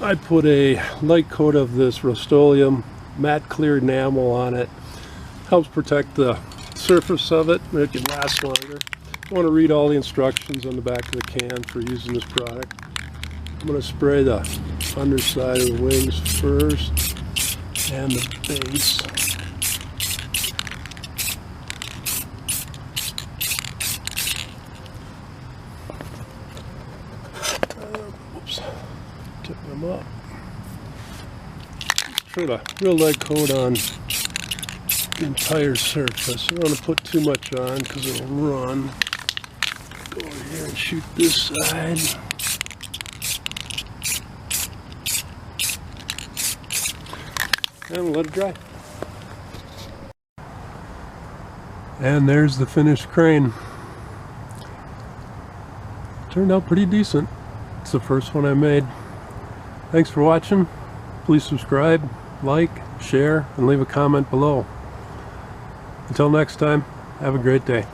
I put a light coat of this Rust-Oleum matte clear enamel on it. Helps protect the surface of it, make it last longer. I want to read all the instructions on the back of the can for using this product. I'm going to spray the underside of the wings first and the base. Oops, tip them up. Put a real light coat on the entire surface. I don't want to put too much on because it'll run. Go over here and shoot this side. And let it dry. And there's the finished crane. Turned out pretty decent. It's the first one I made. Thanks for watching. Please subscribe, like, share, and leave a comment below. Until next time, have a great day.